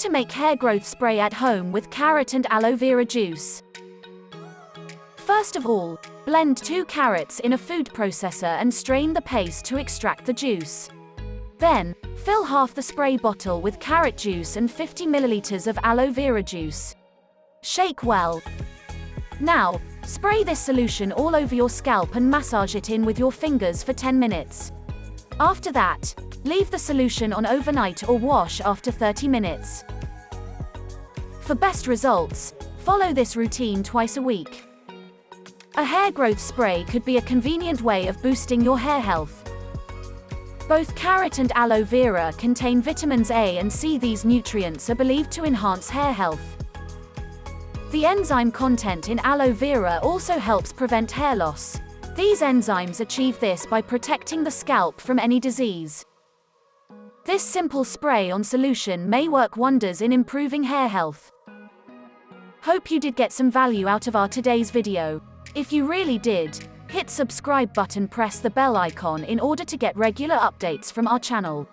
to make hair growth spray at home with carrot and aloe vera juice. First of all, blend 2 carrots in a food processor and strain the paste to extract the juice. Then, fill half the spray bottle with carrot juice and 50 milliliters of aloe vera juice. Shake well. Now, spray this solution all over your scalp and massage it in with your fingers for 10 minutes. After that, leave the solution on overnight or wash after 30 minutes. For best results, follow this routine twice a week. A hair growth spray could be a convenient way of boosting your hair health. Both carrot and aloe vera contain vitamins A and C. These nutrients are believed to enhance hair health. The enzyme content in aloe vera also helps prevent hair loss. These enzymes achieve this by protecting the scalp from any disease. This simple spray-on solution may work wonders in improving hair health. Hope you did get some value out of our today's video. If you really did, hit subscribe button, press the bell icon in order to get regular updates from our channel.